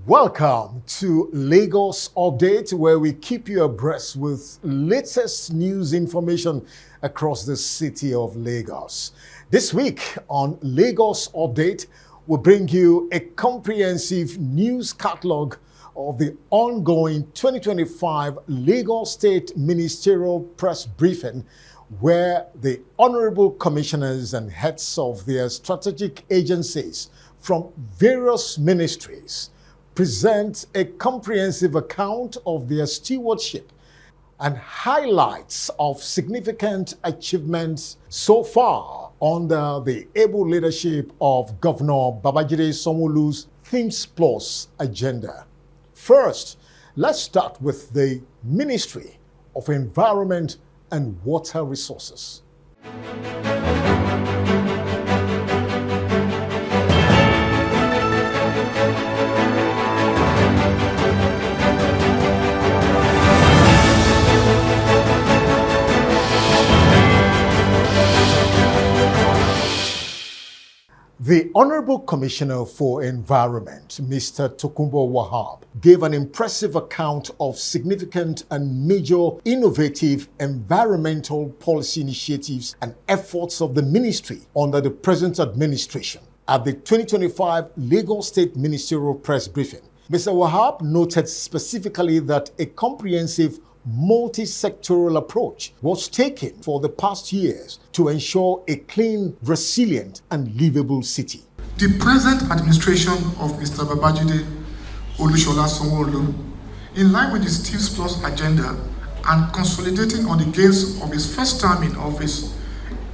Welcome to Lagos Update, where we keep you abreast with latest news information across the city of Lagos. This week on Lagos Update, we'll bring you a comprehensive news catalog of the ongoing 2025 Lagos State Ministerial Press Briefing, where the honorable commissioners and heads of their strategic agencies from various ministries present a comprehensive account of their stewardship and highlights of significant achievements so far under the able leadership of Governor Babajide Sanwo-Olu's Themes Plus agenda. First, let's start with the Ministry of Environment and Water Resources. The Honorable Commissioner for Environment, Mr. Tokunbo Wahab, gave an impressive account of significant and major innovative environmental policy initiatives and efforts of the ministry under the present administration. At the 2025 Lagos State Ministerial Press Briefing, Mr. Wahab noted specifically that a comprehensive multi-sectoral approach was taken for the past years to ensure a clean, resilient, and livable city. The present administration of Mr. Babajide Sanwo-Olu, in line with his Themes Plus agenda and consolidating on the gains of his first term in office,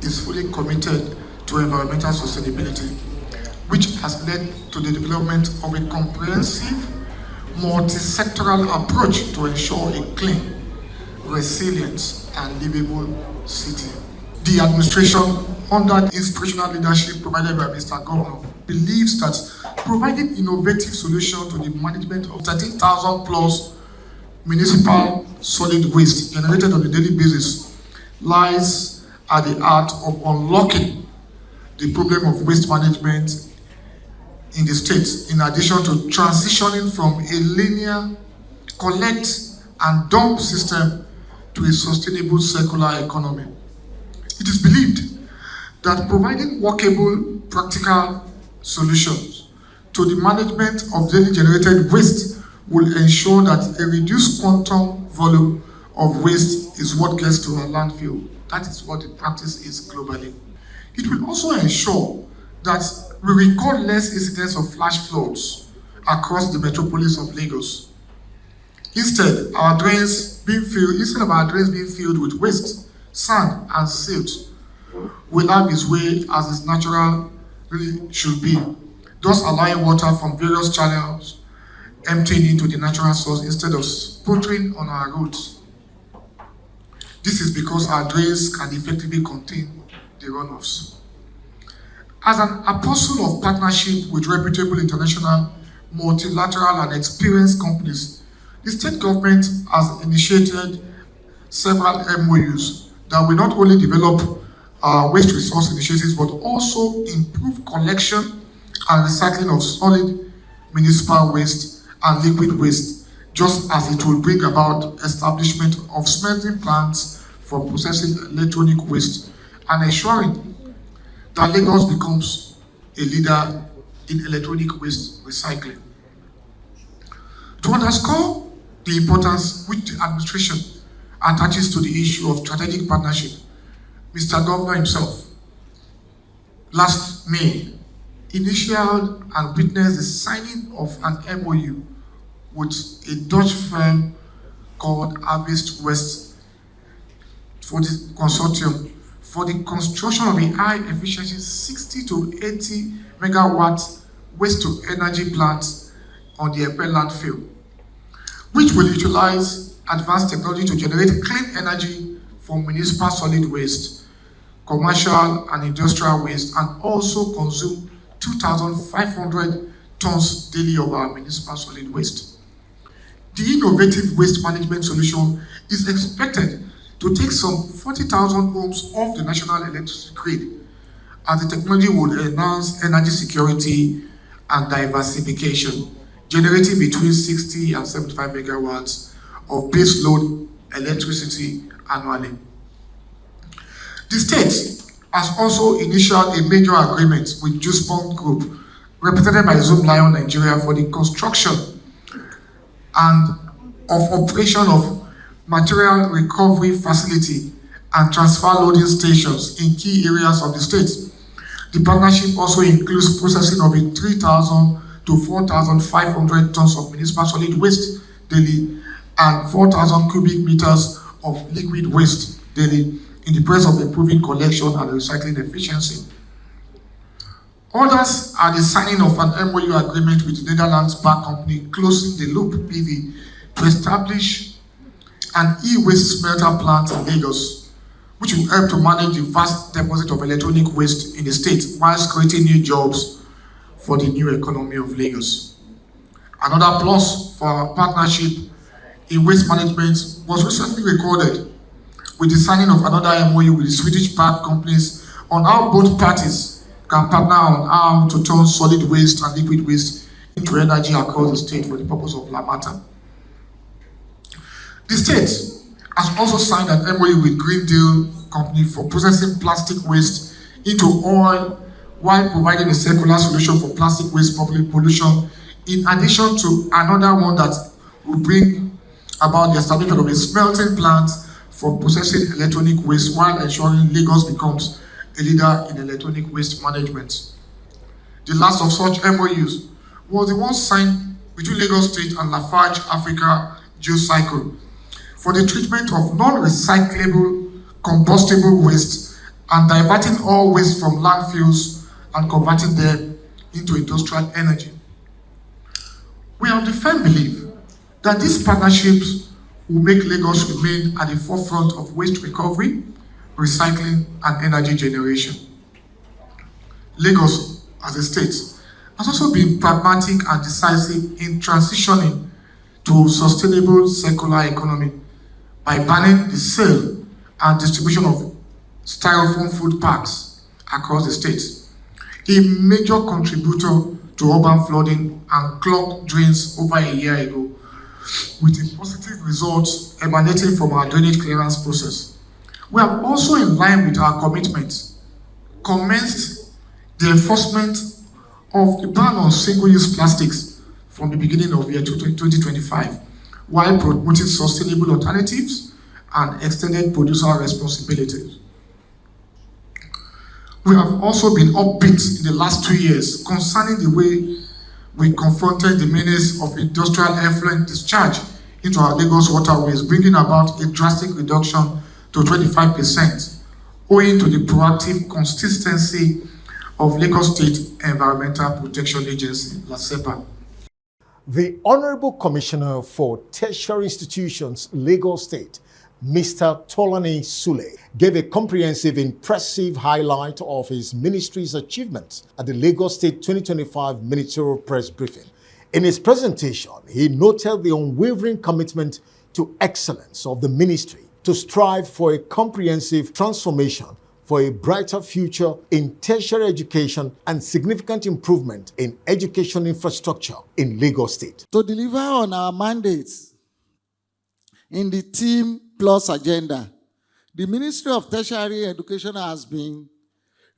is fully committed to environmental sustainability, which has led to the development of a comprehensive multi-sectoral approach to ensure a clean, resilient, and livable city. The administration, under the inspirational leadership provided by Mr. Governor, believes that providing innovative solutions to the management of 13,000 plus municipal solid waste generated on a daily basis lies at the heart of unlocking the problem of waste management in the state, in addition to transitioning from a linear collect and dump system to a sustainable circular economy. It is believed that providing workable, practical solutions to the management of daily generated waste will ensure that a reduced quantum volume of waste is what gets to our landfill. That is what the practice is globally. It will also ensure that we record less incidents of flash floods across the metropolis of Lagos. Instead of our drains being filled with waste, sand, and silt, will have its way as its natural really should be, thus allowing water from various channels emptying into the natural source instead of sputtering on our roads. This is because our drains can effectively contain the runoffs. As an apostle of partnership with reputable international, multilateral, and experienced companies, the state government has initiated several MOUs that will not only develop waste resource initiatives, but also improve collection and recycling of solid municipal waste and liquid waste, just as it will bring about establishment of smelting plants for processing electronic waste and ensuring that Lagos becomes a leader in electronic waste recycling. To underscore the importance which the administration attaches to the issue of strategic partnership, Mr. Governor himself, last May, initialed and witnessed the signing of an MOU with a Dutch firm called Harvest West for the consortium for the construction of a high-efficiency 60 to 80 megawatt waste-to-energy plant on the Epe landfill, which will utilize advanced technology to generate clean energy from municipal solid waste, commercial and industrial waste, and also consume 2,500 tons daily of our municipal solid waste. The innovative waste management solution is expected to take some 40,000 homes off the national electricity grid, as the technology would enhance energy security and diversification, generating between 60 and 75 megawatts of base load electricity annually. The state has also initiated a major agreement with Juspont Group, represented by Zoom Lion Nigeria, for the construction and of operation of material recovery facility and transfer loading stations in key areas of the state. The partnership also includes processing of 3,000 to 4,500 tons of municipal solid waste daily and 4,000 cubic meters of liquid waste daily in the process of improving collection and recycling efficiency. Others are the signing of an MOU agreement with the Netherlands-backed company Closing the Loop PV to establish an e-waste smelter plant in Lagos, which will help to manage the vast deposit of electronic waste in the state whilst creating new jobs for the new economy of Lagos. Another plus for our partnership in waste management was recently recorded with the signing of another MOU with the Swedish-backed companies on how both parties can partner on how to turn solid waste and liquid waste into energy across the state for the purpose of Lamata. The state has also signed an MOU with Green Deal Company for processing plastic waste into oil while providing a circular solution for plastic waste pollution, in addition to another one that will bring about the establishment of a smelting plant for processing electronic waste while ensuring Lagos becomes a leader in electronic waste management. The last of such MOUs was the one signed between Lagos State and Lafarge Africa Geocycle for the treatment of non-recyclable combustible waste and diverting all waste from landfills and converting them into industrial energy. We have the firm belief that these partnerships will make Lagos remain at the forefront of waste recovery, recycling, and energy generation. Lagos, as a state, has also been pragmatic and decisive in transitioning to sustainable circular economy by banning the sale and distribution of styrofoam food packs across the state, a major contributor to urban flooding and clogged drains over a year ago, with a positive result emanating from our drainage clearance process. We have also, in line with our commitment, commenced the enforcement of the ban on single-use plastics from the beginning of year 2025, while promoting sustainable alternatives and extended producer responsibilities. We have also been upbeat in the last 2 years concerning the way we confronted the menace of industrial effluent discharge into our Lagos waterways, bringing about a drastic reduction to 25%, owing to the proactive consistency of Lagos State Environmental Protection Agency, LASEPA. The Honorable Commissioner for Tertiary Institutions, Lagos State, Mr. Tolani Sule, gave a comprehensive, impressive highlight of his ministry's achievements at the Lagos State 2025 Ministerial Press Briefing. In his presentation, he noted the unwavering commitment to excellence of the ministry to strive for a comprehensive transformation for a brighter future in tertiary education and significant improvement in education infrastructure in Lagos State. To deliver on our mandates in the Team Plus agenda, the Ministry of Tertiary Education has been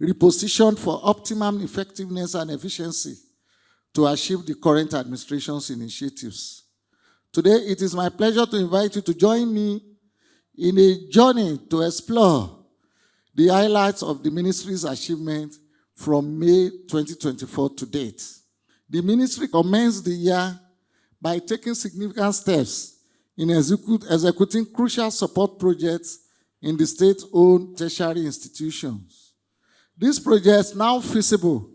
repositioned for optimum effectiveness and efficiency to achieve the current administration's initiatives. Today, it is my pleasure to invite you to join me in a journey to explore the highlights of the ministry's achievement from May 2024 to date. The ministry commenced the year by taking significant steps in executing crucial support projects in the state-owned tertiary institutions. These projects, now feasible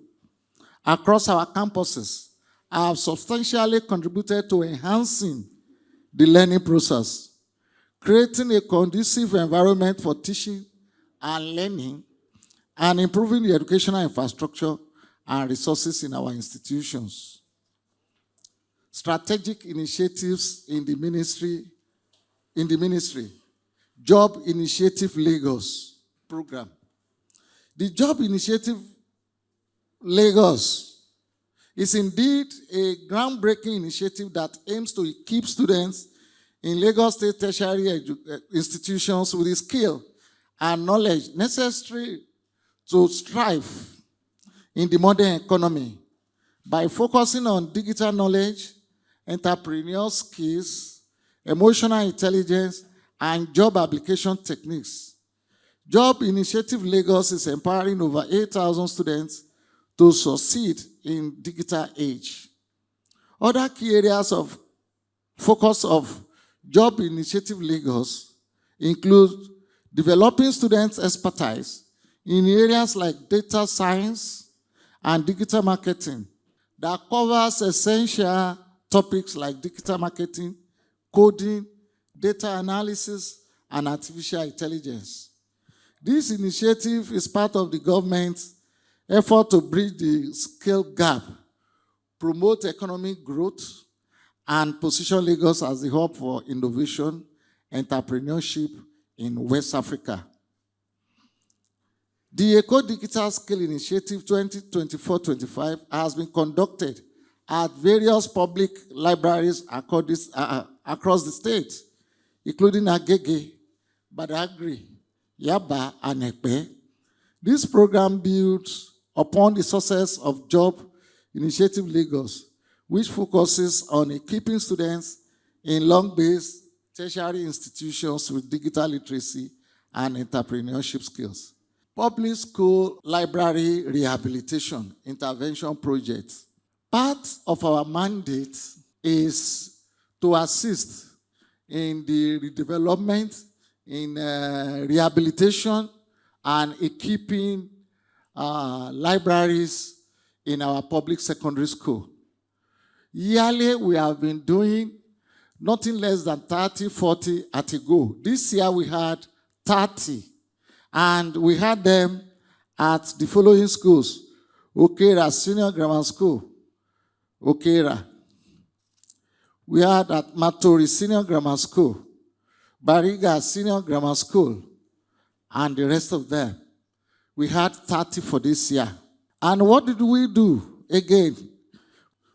across our campuses, have substantially contributed to enhancing the learning process, creating a conducive environment for teaching and learning, and improving the educational infrastructure and resources in our institutions. Strategic initiatives in the ministry, Job Initiative Lagos program. The Job Initiative Lagos is indeed a groundbreaking initiative that aims to equip students in Lagos State tertiary institutions with the skill and knowledge necessary to strive in the modern economy by focusing on digital knowledge, entrepreneurial skills, emotional intelligence, and job application techniques. Job Initiative Lagos is empowering over 8,000 students to succeed in digital age. Other key areas of focus of Job Initiative Lagos include developing students' expertise in areas like data science and digital marketing that covers essential topics like digital marketing, coding, data analysis, and artificial intelligence. This initiative is part of the government's effort to bridge the skill gap, promote economic growth, and position Lagos as the hub for innovation, entrepreneurship in West Africa. The Eco Digital Skill Initiative 2024-25 has been conducted at various public libraries across the state, including Agege, Badagry, Yaba, and Ekpe. This program builds upon the success of Job Initiative Lagos, which focuses on equipping students in long-based tertiary institutions with digital literacy and entrepreneurship skills. Public school library rehabilitation intervention projects. Part of our mandate is to assist in the redevelopment, in rehabilitation, and equipping libraries in our public secondary school. Yearly, we have been doing nothing less than 30, 40 at a go. This year, we had 30, and we had them at the following schools: Okera Senior Grammar School, Okera. We had at Matori Senior Grammar School, Bariga Senior Grammar School, and the rest of them. We had 30 for this year. And what did we do? Again,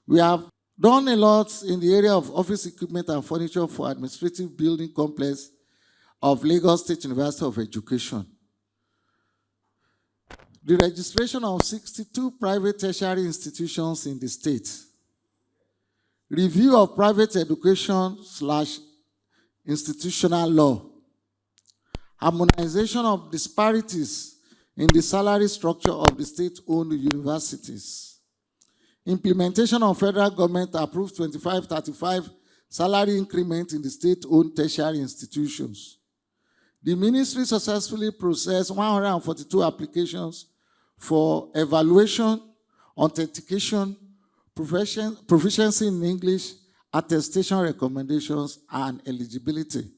we have done a lot in the area of office equipment and furniture for administrative building complex of Lagos State University of Education. The registration of 62 private tertiary institutions in the state. Review of private education / institutional law. Harmonization of disparities in the salary structure of the state-owned universities. Implementation of federal government approved 25-35 salary increment in the state-owned tertiary institutions. The ministry successfully processed 142 applications for evaluation, authentication, proficiency in English, attestation recommendations, and eligibility.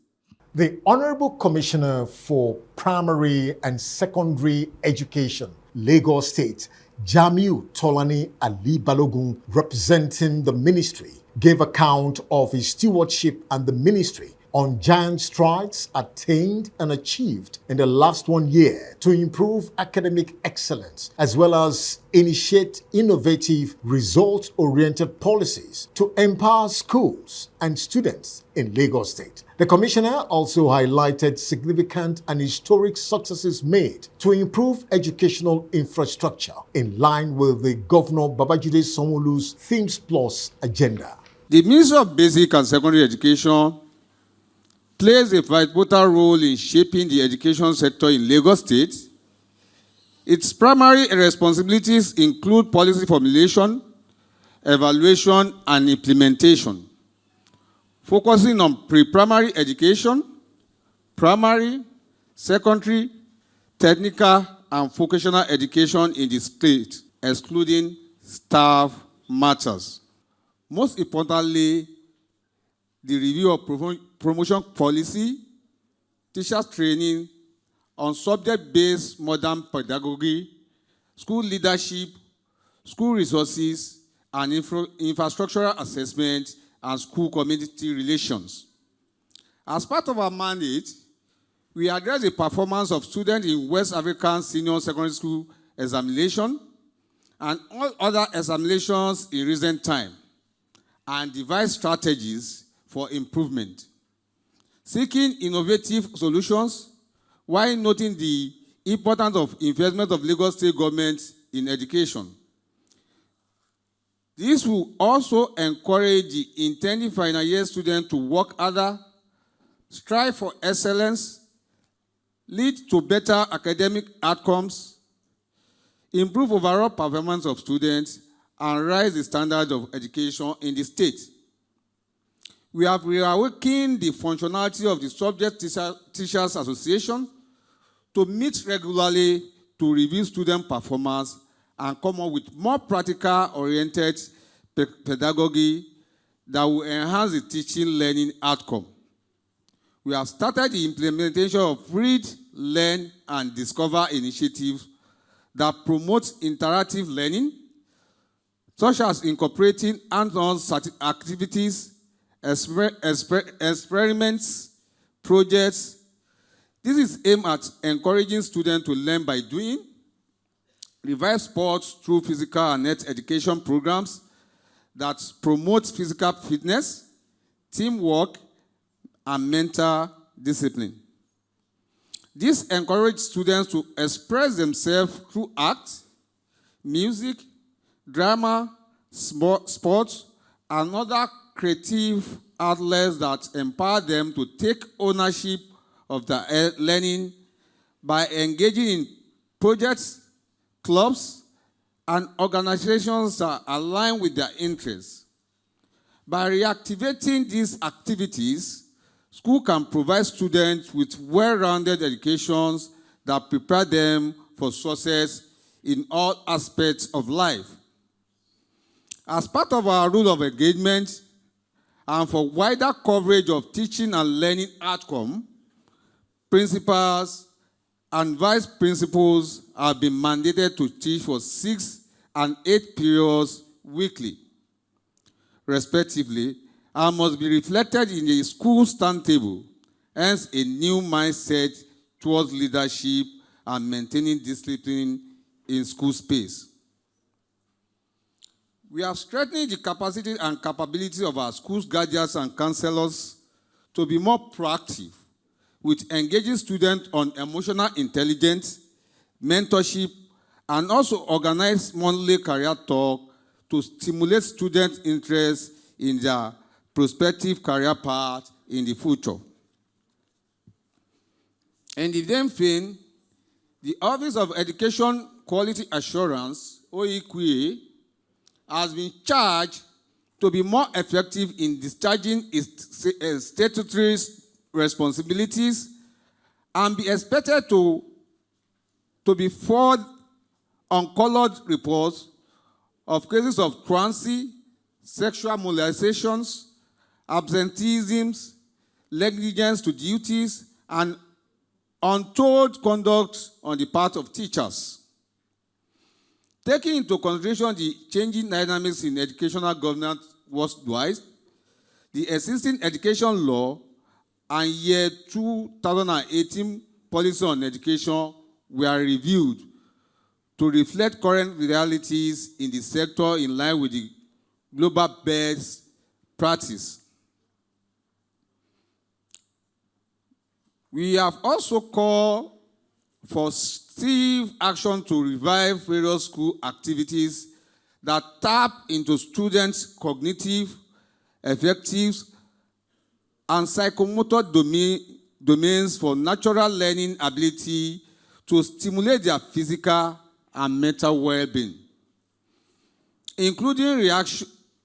The Honorable Commissioner for Primary and Secondary Education, Lagos State, Jamiu Tolani Ali Balogun, representing the ministry, gave account of his stewardship and the ministry on giant strides attained and achieved in the last 1 year to improve academic excellence, as well as initiate innovative, result-oriented policies to empower schools and students in Lagos State. The commissioner also highlighted significant and historic successes made to improve educational infrastructure in line with the Governor Babajide Sanwo-Olu's Themes Plus agenda. The Ministry of Basic and Secondary Education plays a vital role in shaping the education sector in Lagos State. Its primary responsibilities include policy formulation, evaluation, and implementation, focusing on pre-primary education, primary, secondary, technical, and vocational education in the state, excluding staff matters. Most importantly, the review of promotion policy, teachers training on subject-based modern pedagogy, school leadership, school resources, and infrastructural assessment, and school community relations. As part of our mandate, we address the performance of students in West African Senior Secondary School examination and all other examinations in recent time, and devise strategies for improvement, seeking innovative solutions while noting the importance of investment of Lagos State government in education. This will also encourage the intending final year students to work harder, strive for excellence, lead to better academic outcomes, improve overall performance of students, and raise the standard of education in the state. We have reawakened the functionality of the Subject Teachers Association to meet regularly to review student performance and come up with more practical-oriented pedagogy that will enhance the teaching learning outcome. We have started the implementation of Read, Learn, and Discover initiatives that promote interactive learning, such as incorporating hands-on activities, experiments, projects. This is aimed at encouraging students to learn by doing, revive sports through physical and health education programs that promote physical fitness, teamwork, and mental discipline. This encourages students to express themselves through art, music, drama, sports, and other creative outlets that empower them to take ownership of their learning by engaging in projects, clubs, and organizations that align with their interests. By reactivating these activities, school can provide students with well-rounded educations that prepare them for success in all aspects of life. As part of our rule of engagement and for wider coverage of teaching and learning outcome, principals and vice principals have been mandated to teach for 6 and 8 periods weekly, respectively, and must be reflected in the school's timetable, hence a new mindset towards leadership and maintaining discipline in school space. We have strengthened the capacity and capability of our schools, guardians, and counselors to be more proactive with engaging students on emotional intelligence, mentorship, and also organize monthly career talk to stimulate students' interest in their prospective career path in the future. In the same vein, the Office of Education Quality Assurance, OEQA, has been charged to be more effective in discharging its statutory responsibilities and be expected to be forwarded uncolored reports of cases of truancy, sexual molestations, absenteeisms, negligence to duties, and untold conduct on the part of teachers. Taking into consideration the changing dynamics in educational governance worldwide, the existing education law and year 2018 policy on education were reviewed to reflect current realities in the sector in line with the global best practice. We have also called for stiff action to revive various school activities that tap into students' cognitive, affective, and psychomotor domains for natural learning ability to stimulate their physical and mental well-being, including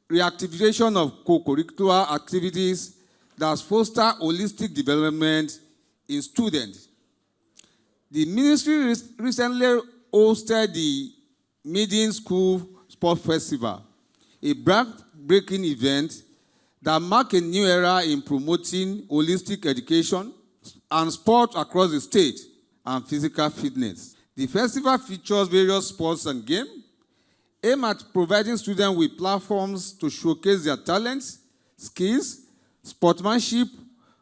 reactivation of co-curricular activities that foster holistic development in students. The ministry recently hosted the Maiden School Sport Festival, a groundbreaking event that marked a new era in promoting holistic education and sport across the state and physical fitness. The festival features various sports and games aimed at providing students with platforms to showcase their talents, skills, sportsmanship,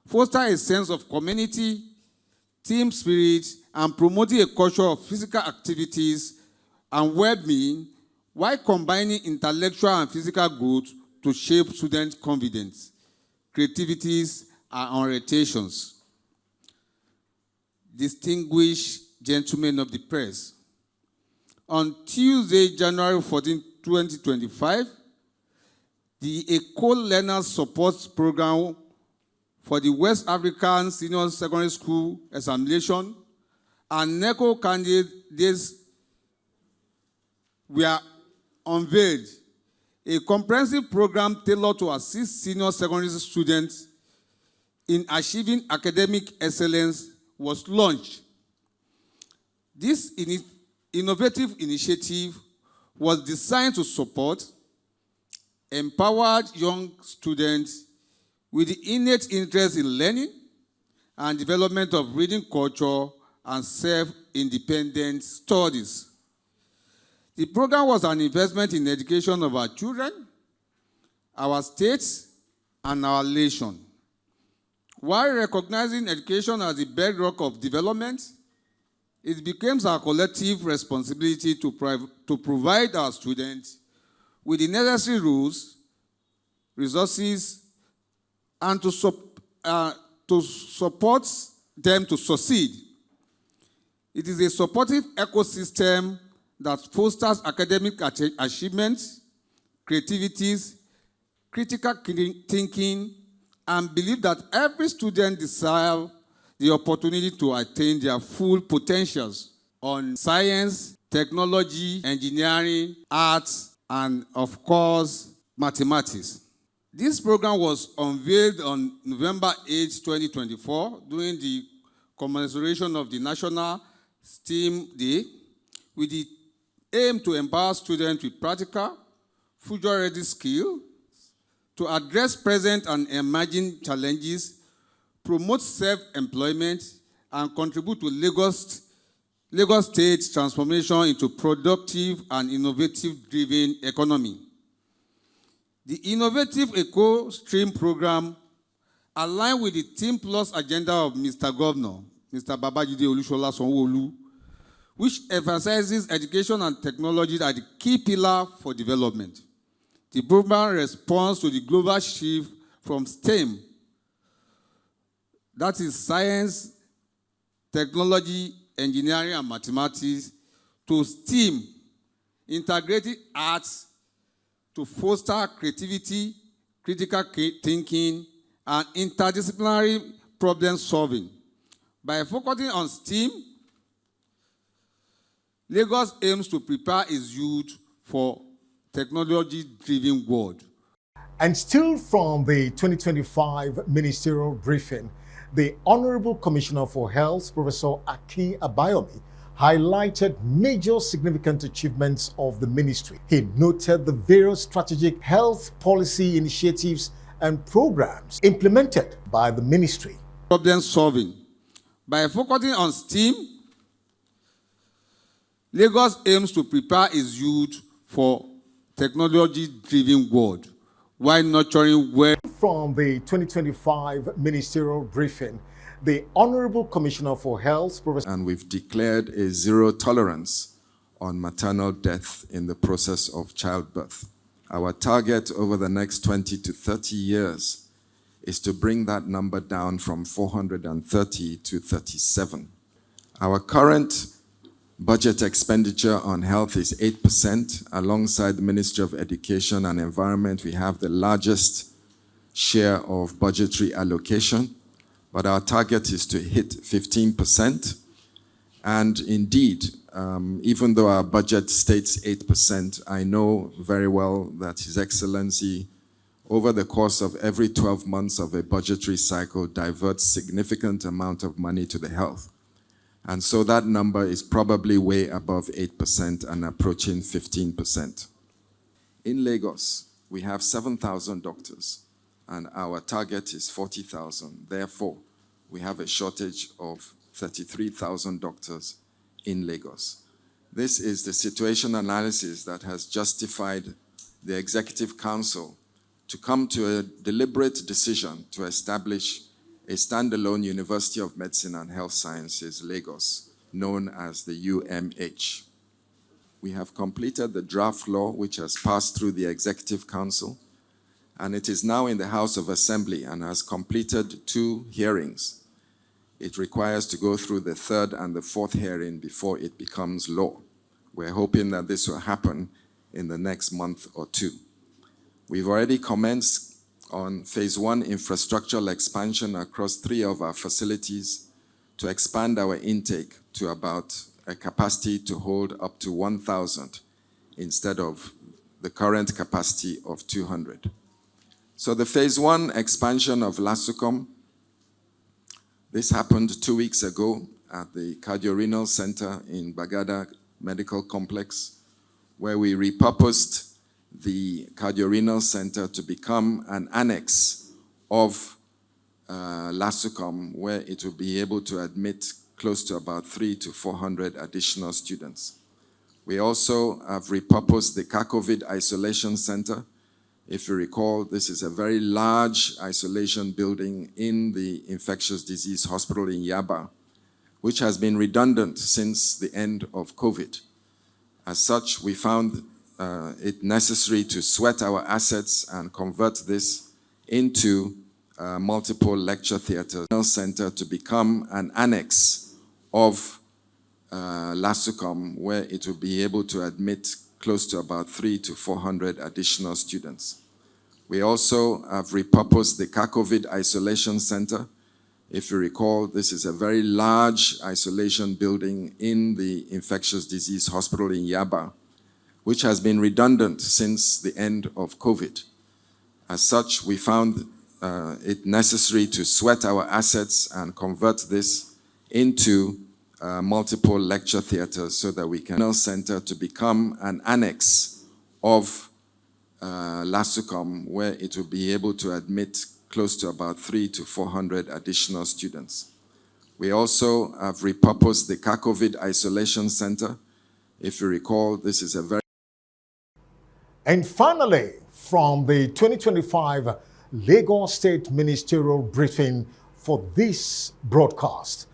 foster a sense of community, team spirit, and promoting a culture of physical activities and well-being while combining intellectual and physical growth to shape student confidence, creativities, and orientations. Distinguished gentlemen of the press, on Tuesday, January 14, 2025, the ECO Learner Support Program for the West African Senior Secondary School Examination and NECO candidates were unveiled. A comprehensive program tailored to assist senior secondary students in achieving academic excellence was launched. This innovative initiative was designed to support empowered young students with the innate interest in learning and development of reading culture and self-independent studies. The program was an investment in education of our children, our states, and our nation. While recognizing education as the bedrock of development, it becomes our collective responsibility to provide our students with the necessary rules, resources, and to support them to succeed. It is a supportive ecosystem that fosters academic achievements, creativities, critical thinking, and belief that every student deserves the opportunity to attain their full potentials on science, technology, engineering, arts, and of course, mathematics. This program was unveiled on November 8, 2024, during the commemoration of the National STEAM Day, with the aim to empower students with practical, future-ready skills to address present and emerging challenges, promote self-employment, and contribute to Lagos State's transformation into productive and innovative-driven economy. The innovative Eco-Stream program aligns with the Team Plus agenda of Mr. Governor, Mr. Babajide Olushola Sanwo-Olu, which emphasizes education and technology as the key pillar for development. The program responds to the global shift from STEM, that is science, technology, engineering, and mathematics, to STEAM, integrated arts, to foster creativity, critical thinking, and interdisciplinary problem solving. By focusing on STEAM, Lagos aims to prepare its youth for technology-driven world. And still from the 2025 ministerial briefing, the Honorable Commissioner for Health, Professor Akin Abayomi, highlighted major significant achievements of the ministry. He noted the various strategic health policy initiatives and programs implemented by the ministry. Problem solving. By focusing on STEAM, Lagos aims to prepare its youth for technology-driven world while nurturing well. From the 2025 ministerial briefing, the Honorable Commissioner for Health, Professor... And we've declared a zero tolerance on maternal death in the process of childbirth. Our target over the next 20 to 30 years is to bring that number down from 430 to 37. Our current budget expenditure on health is 8%. Alongside the Ministry of Education and Environment, we have the largest share of budgetary allocation, but our target is to hit 15%. And indeed, even though our budget states 8%, I know very well that His Excellency, over the course of every 12 months of a budgetary cycle, diverts significant amount of money to the health. And so that number is probably way above 8% and approaching 15%. In Lagos, we have 7,000 doctors, and our target is 40,000. Therefore, we have a shortage of 33,000 doctors in Lagos. This is the situation analysis that has justified the Executive Council to come to a deliberate decision to establish a standalone University of Medicine and Health Sciences, Lagos, known as the UMH. We have completed the draft law, which has passed through the Executive Council, and it is now in the House of Assembly and has completed 2 hearings. It requires to go through the 3rd and the 4th hearing before it becomes law. We're hoping that this will happen in the next month or 2. We've already commenced on phase 1 infrastructural expansion across 3 of our facilities to expand our intake to about a capacity to hold up to 1,000 instead of the current capacity of 200. So the phase 1 expansion of LASUCOM, this happened 2 weeks ago at the Cardiorenal Center in Bagada Medical Complex, where we repurposed the Cardiorenal Center to become an annex of LASUCOM, where it will be able to admit close to about 300 to 400 additional students. We also have repurposed the COVID Isolation Center. If you recall, this is a very large isolation building in the infectious disease hospital in Yaba, which has been redundant since the end of COVID. As such, we found it necessary to sweat our assets and convert this into multiple lecture theaters center to become an annex of LASUCOM, where it will be able to admit close to about 300 to 400 additional students. We also have repurposed the COVID Isolation Center. If you recall, this is a very large isolation building in the infectious disease hospital in Yaba, which has been redundant since the end of COVID. As such, we found it necessary to sweat our assets and convert this into multiple lecture theaters so that we can center to become an annex of LASUCOM, where it will be able to admit close to about 300 to 400 additional students. We also have repurposed the COVID Isolation Center. If you recall, this is a very... And finally, from the 2025 Lagos State Ministerial briefing for this broadcast,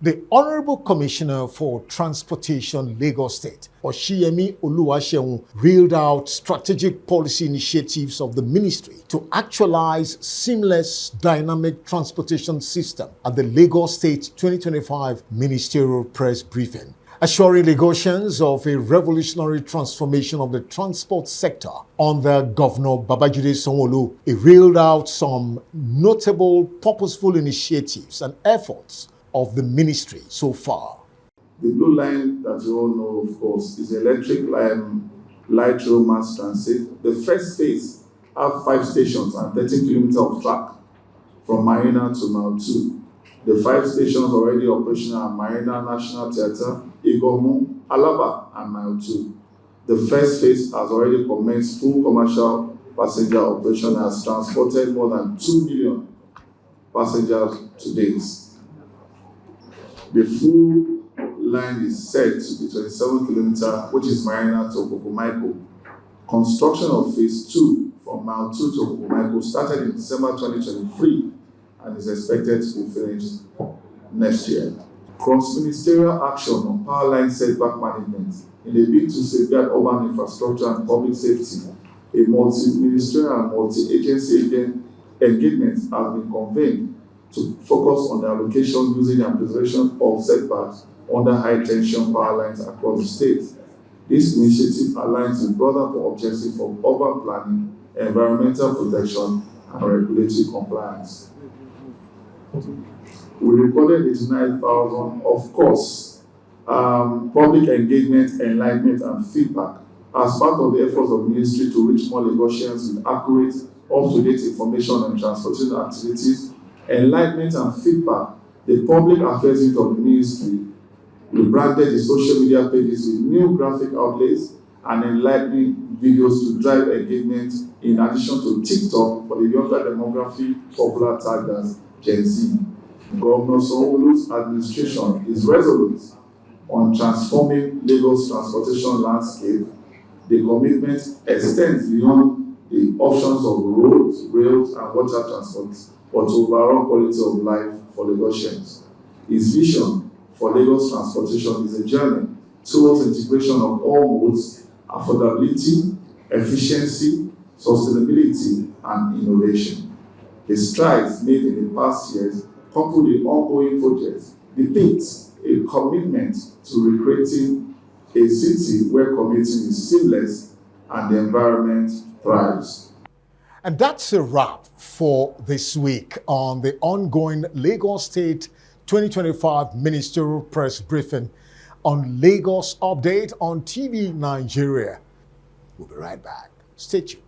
the Honorable Commissioner for Transportation, Lagos State, Oshiyemi Oluwaseun, reeled out strategic policy initiatives of the ministry to actualize seamless dynamic transportation system at the Lagos State 2025 Ministerial Press Briefing, assuring Lagosians of a revolutionary transformation of the transport sector under Governor Babajide Sanwo-Olu. He reeled out some notable purposeful initiatives and efforts of the ministry so far. The blue line that you all know, of course, is the electric line, light rail mass transit. The first phase have 5 stations and 13 kilometers of track from Marina to Mile 2. The 5 stations already operational at Marina National Theatre, Igomu, Alaba, and Mile 2. The first phase has already commenced full commercial passenger operation and has transported more than 2 million passengers to date. The full line is set to be 27 kilometers, which is Marina to Okokomaiko. Construction of phase 2 from Mile 2 to Okokomaiko started in December 2023 and is expected to be finished next year. Cross-ministerial action on power line setback management in a bid to safeguard urban infrastructure and public safety. A multi-ministerial and multi-agency engagement has been convened to focus on the allocation, using and preservation of setbacks under high-tension power lines across the state. This initiative aligns with broader objectives for urban planning, environmental protection, and regulatory compliance. We recorded 89,000, of course, public engagement, enlightenment, and feedback as part of the efforts of the ministry to reach more Lagosians with accurate, up-to-date information on transportation activities, enlightenment, and feedback. The public affairs unit of the ministry rebranded the social media pages with new graphic outlets and enlightening videos to drive engagement, in addition to TikTok for the younger demography, popular tagged as Gen Z. Governor Sanwo-Olu's administration is resolute on transforming Lagos transportation landscape. The commitment extends beyond the options of roads, rails, and water transport, but to overall quality of life for Lagosians. His vision for Lagos transportation is a journey towards integration of all modes, affordability, efficiency, sustainability, and innovation. The strides made in the past years, coupled with ongoing projects, depict a commitment to recreating a city where commuting is seamless and the environment thrives. And that's a wrap for this week on the ongoing Lagos State 2025 Ministerial Press Briefing on Lagos Update on TV Nigeria. We'll be right back. Stay tuned.